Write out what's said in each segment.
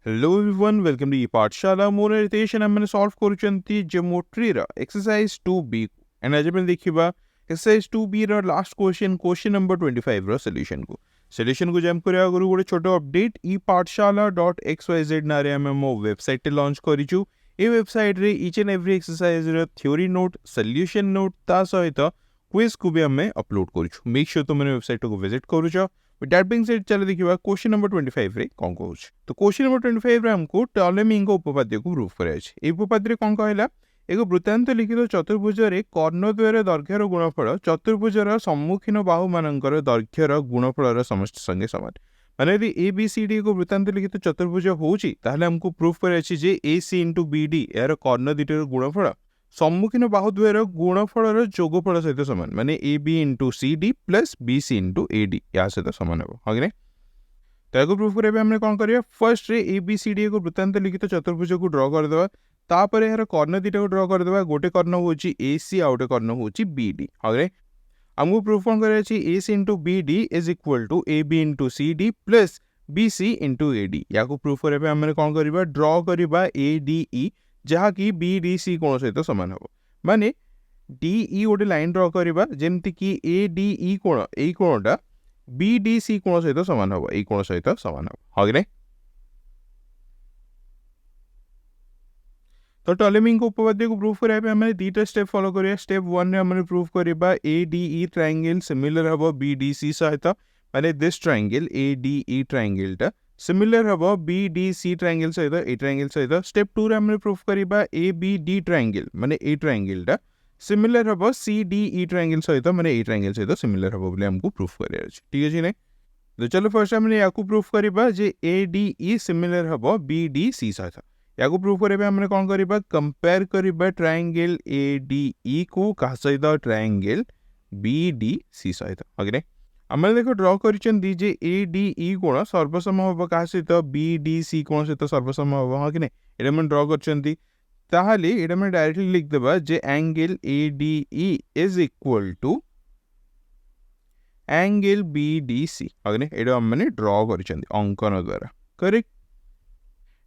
Hello everyone, welcome to पाठशाला मोर Ritesh and हमने solve करूचंती geometry रा एक्सरसाइज 2b एंड आज अपन देखिबा एक्सरसाइज 2b रा लास्ट क्वेश्चन नंबर 25 रा सॉल्यूशन को जम करिया गुरु गोटे छोटो अपडेट पाठशाला.xyz नारे हम मो वेबसाइट ते लॉन्च करिचु ए वेबसाइट रे ईच एंड एवरी एक्सरसाइज रा थ्योरी नोट सॉल्यूशन नोट ता सहित क्विज को भी हमें अपलोड करिचु मेक श्योर तुमने वेबसाइट को विजिट करूचो With that being said, चलो देखिए क्वेश्चन नंबर 25 रे कौन कहूछ तो क्वेश्चन नंबर 25 रे हमको टॉलेमी को उपपाद्य को प्रूफ कराय छै ए उपपाद्य कौन कहला एगो वृत्तांत लिखित चतुर्भुज रे कर्ण द्वयर दैर्घ्यर गुणफल चतुर्भुजर सम्मुखीन बाहु मानकर दैर्घ्यर गुणफलर समष्टि संगे समान माने यदि ए बी सी डी को वृत्तांत लिखित चतुर्भुज होउची ताहले हमको प्रूफ कराय छै जे ए सी * बी डी यार कर्ण दिटर गुणफल सम्मुखीन बाहु द्वयर गुणफलर जोगफल सहित समान माने A B * C D plus B C * A D या सहित समान हो हां कि नहीं तो एगो प्रूफ करबे हमने कोन करिया first ray A B C D को वृत्तांत लिखित चतुर्भुज को ड्रा कर देबा तापर यार कर्ण दिटा को ड्रा कर देबा गोटे कर्ण होची ए सी आ गोटे कर्ण होची बी डी हां कि नहीं हमको प्रूफ कोन करिया छी A C * B D is equal to A B * C D plus B C * A D या को प्रूफ करबे हमने कोन करबा ड्रा करबा ए डी ई जहाँ की बी डी सी कोण सहित सामान हम माने डी ई गोटे लाइन ड्रा करबा जेमति कि ए डी ई कोण एई कोणटा बी डी सी कोण सहित सामान हम एई कोण सहित सामान हम हां कि नहीं तो टॉलेमी को उपपाद्य को प्रूफ करबा पे हमने दीटा स्टेप फॉलो करिया स्टेप 1 रे हमने प्रूफ करबा ए डी ई ट्रायंगल सिमिलर हबो बी डी सी सहित माने this triangle A D E triangle टा सिमिलर हबो बी डी सी ट्रायंगल सहित ए ट्रायंगल सहित स्टेप 2 रे हमने प्रूफ करबा ए बी डी ट्रायंगल माने ए ट्रायंगल टा सिमिलर हबो सी डी ई ट्रायंगल सहित माने ए ट्रायंगल सहित सिमिलर हबो बोले हमको प्रूफ करिया अछि ठीक अछि नै तो चलो फर्स्ट हमने याकू प्रूफ करबा जे ए डी ई सिमिलर हबो बी डी सी सहित याकू प्रूफ करबा हमने कोन करबा कंपेयर करबा ट्रायंगल ए डी ई को का सहित ट्रायंगल बी डी सी सहित अगरे हमने देखो ड्रा करिचन दी जे ए डी ई कोण सर्वसम होबो का सहित बी डी सी कोण सहित सर्वसम होबो हां कि नै एटा मन ड्रा करचन दी ताहाले एटा मन डायरेक्टली लिख देबा जे angle A D E is equal to angle B D C हां कि नै एटा हमने ड्रा करिचन दी अंकन द्वारा करेक्ट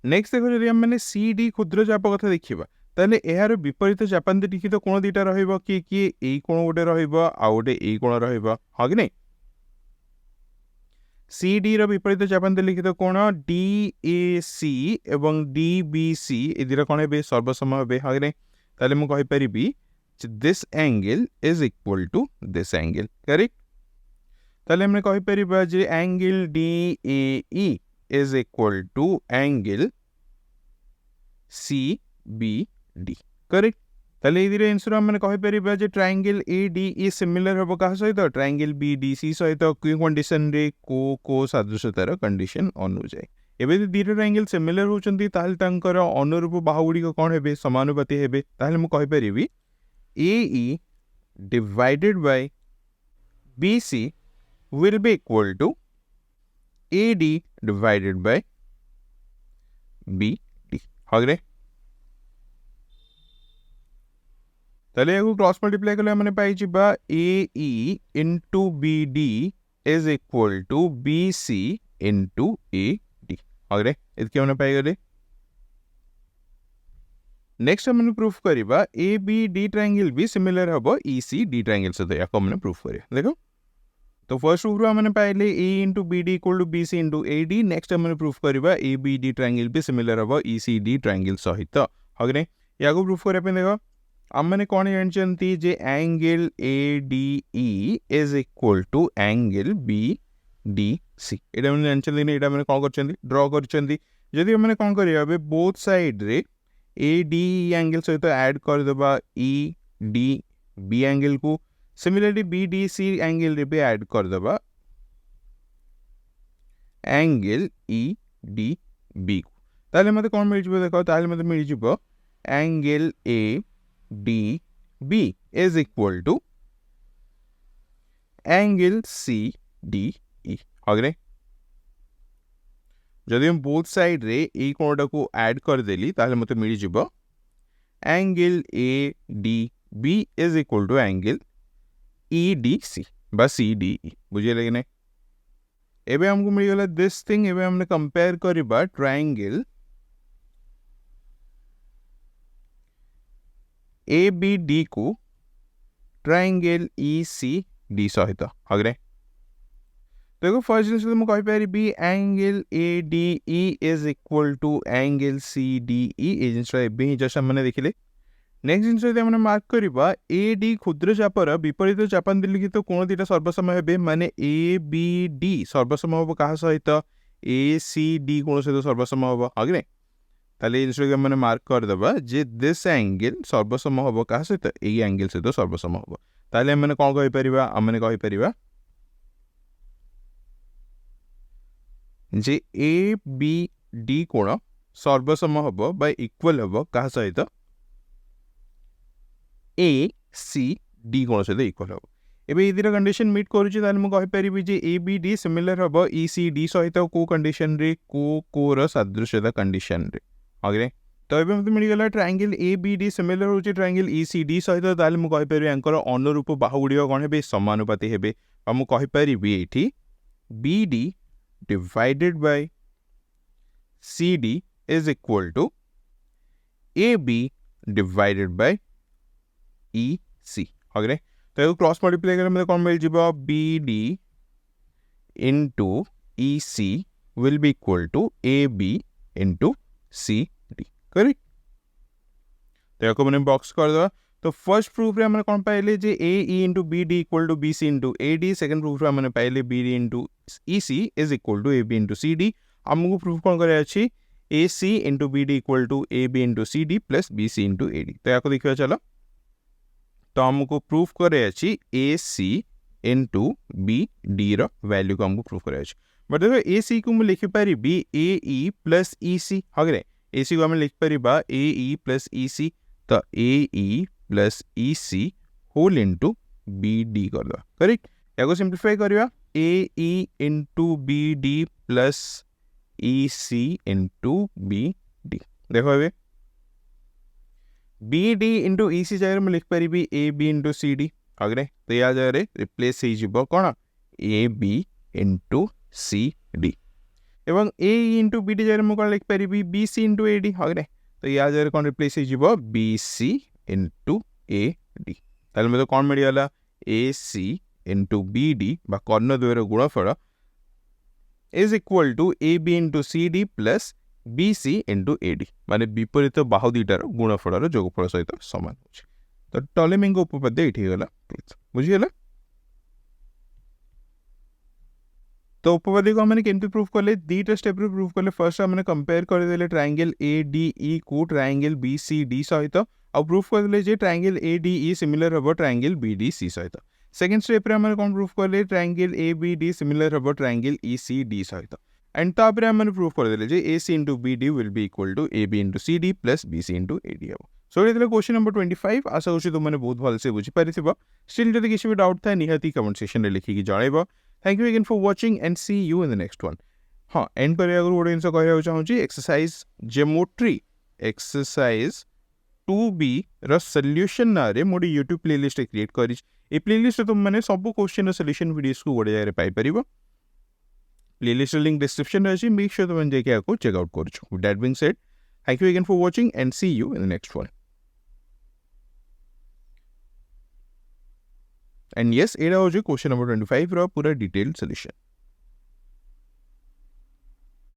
नेक्स्ट देखो जदि हमने सी डी क्षुद्र चाप कथा देखिबा ताले एहार विपरीत चापांत लिखित कोण दीटा रहइबो कि एई कोण गोटे रहइबो आ गोटे एई कोण रहइबो हां कि नै सी डी रो विपरीत चापांत लिखित कोण डी ए सी एवं डी बी सी ए दिरा कोण बे सर्वसम बे हां कि नै ताले मु कहि परिबी this angle is equal to this angle correct ताले हमने कहि परिबा जे angle D A E is equal to angle C B D correct ताले इदिरे आंसर हमने कहि परिबा जे triangle A D E similar हबो का सहित ट्रायंगल बी डी सी सहित की कंडीशन रे को सदृशतार कंडीशन अनुଯାयी एबे दीटा ट्रायंगल सिमिलर होचंती ताल तांकर अनुरूप बाहुगुडी को कोन हेबे समानुपाती हेबे ताले मु कहि परिबी A E divided by B C will be equal to AD divided by BD हागरे तले को क्रॉस मल्टीप्लाई करले हमने पाई जिबा AE into BD is equal to BC into AD हागरे इतके हमने पाई गले नेक्स्ट हमने प्रूफ करिबा ABD ट्रायंगल भी सिमिलर हबो ECD ट्रायंगल से याको हमने प्रूफ करिया देखो तो फर्स्ट प्रूफ हमने पाइले A into B D equal to B C into A D next हमने प्रूफ करबा ए बी डी ट्रायंगल भी सिमिलर हबो ई सी डी ट्रायंगल सहित हगने याको प्रूफ करे पे देखो हमने कोन जानचंती जे angle A D E is equal to angle B D C एटा हमने जानचंती ने एटा हमने कोन करचंती ड्रा करचंती जदी हमने कोन करिया बे बोथ साइड रे ए डी एंगल सहित ऐड कर देबा ई डी बी एंगल को similarly B D C angle रे भी ऐड कर देबा एंगल ई डी बी को ताले मते कोन मिल जिवो देखो ताले मते मिल जिवो angle A D B is equal to angle C D E अगरे जदि हम बोथ साइड रे ए कोणटा को ऐड कर देली ताले मते मिल जिवो angle A D B is equal to angle EDC बस EDE बुझे लगे नहीं एबे हमको मिलगला दिस थिंग एबे हमने कंपेयर करबा ट्रायंगल ABD को ट्रायंगल ECD सहित अग्रे देखो फर्स्ट जिनस तो कहि पारिबी angle ADE is equal to angle CDE ए जिनस एबे ही जस्ट हमने देखिले नेक्स्ट जिनस यदि हमने मार्क करबा AD क्षुद्र चापर विपरीत चापांतरिलिखित कोण दुटा सर्वसम हेबे माने ABD सर्वसम होबो कहा सहित ACD कोण सहित सर्वसम होबो अग्रे ताले जिनस यदि हमने मार्क कर देबा जे दिस एंगल सर्वसम होबो कहा सहित ए एंगल सहित सर्वसम होबो ताले हमने कोन कहि परिबा हमने कहि परिबा जे ABD कोण सर्वसम होबो बाय इक्वल होबो कहा सहित ACD कोण सहित इक्वल होबो एबे इदिरा कंडीशन मीट करूची ताले म कहि परिबी जे ABD सिमिलर होबो ECD सहित को कंडीशन रे कोर सदृशता कंडीशन रे अग्रे तो एबे मते मिल गेला ट्रायंगल ABD सिमिलर होची ट्रायंगल ECD सहित ताले म कहि परिबी अंकर अनुरूप बाहु गुडियो कोन हेबे समानुपाती हेबे आ म कहि परिबी एठी BD divided by CD is equal to AB divided by EC अग्रे तो ये क्रॉस मल्टीप्लाई करने में कौन मिल जाएगा BD into EC will be equal to AB into CD correct तो ये को मैंने बॉक्स कर दो तो फर्स्ट प्रूफ रे हमने कौन पाइले जे AE into BD equal to BC into AD second proof रे हमने पाइले BD into EC is equal to AB into CD हमको प्रूफ कौन करे अछि AC into BD equal to AB into CD plus BC into AD तो याको देखियो चलो तो हमको प्रूफ करे अछि AC into BD रो वैल्यू को हमको प्रूफ करे अछि बट देखो AC को हम लिखि पारि बी AE plus EC हगरे AC को हम लिख पारि बा AE plus EC तो AE plus EC whole into BD कर दो करेक्ट याको सिंपलीफाई करिया AE into BD plus EC into BD देखो एबे BD into EC जगह में लिख पारि भी AB into CD अगरे तो या जगह रिप्लेस हे जिवो कोन AB into CD एवं AE into BD जगह में कोन लिख पारि भी BC into AD अगरे तो या जगह कोन रिप्लेस हे जिवो BC into AD ताले में तो कोन मिल गला AC into BD बा कर्ण द्वयर गुणफल is equal to AB into CD plus BC into AD माने विपरीत बाहु दुटार गुणफल जोगफल सहित समान होछि तो टॉलेमी को उपपाद्य एठी गला ट्रुथ बुझि गेला तो उपपाद्य को हमने केमती प्रूफ करले दीटा स्टेप रे प्रूफ करले फर्स्ट हमने कंपेयर कर देले ट्रायंगल ADE को ट्रायंगल BCD सहित और प्रूफ कर देले जे ट्रायंगल ADE सिमिलर होबो ट्रायंगल BDC सहित सेकंड स्टेप रे हमने कोन प्रूफ करले ट्रायंगल ABD सिमिलर होबो ट्रायंगल ECD सहित एंड तापर हमने प्रूफ कर देले जे AC into BD will be equal to AB into CD plus BC into AD हो सो ये क्वेश्चन नंबर 25 आशा होछि तुमने बहुत भल से बुझी पारिथिबो स्टिल जदि किछि भी डाउट था निहाती कमेंट सेक्शन रे लिखि कि जणाइबो thank you again for watching and see you in the next one हां एंड पर अगर गोटे जिंस कहया चाहूची एक्सरसाइज ज्योमेट्री एक्सरसाइज 2b रो सॉल्यूशन ना रे मोडी YouTube प्लेलिस्ट क्रिएट करी ए प्लेलिस्ट तुम माने सब क्वेश्चन रो सॉल्यूशन वीडियोस को गोटे जाय पाई परिबो प्लेलिस्ट लिंक डिस्क्रिप्शन रे अछि मेक श्योर तुम जे के को चेक आउट करछु with that being said thank you again for watching and see you in the next one and yes एडा हो जो क्वेश्चन नंबर 25 रो पूरा डिटेल्ड सॉल्यूशन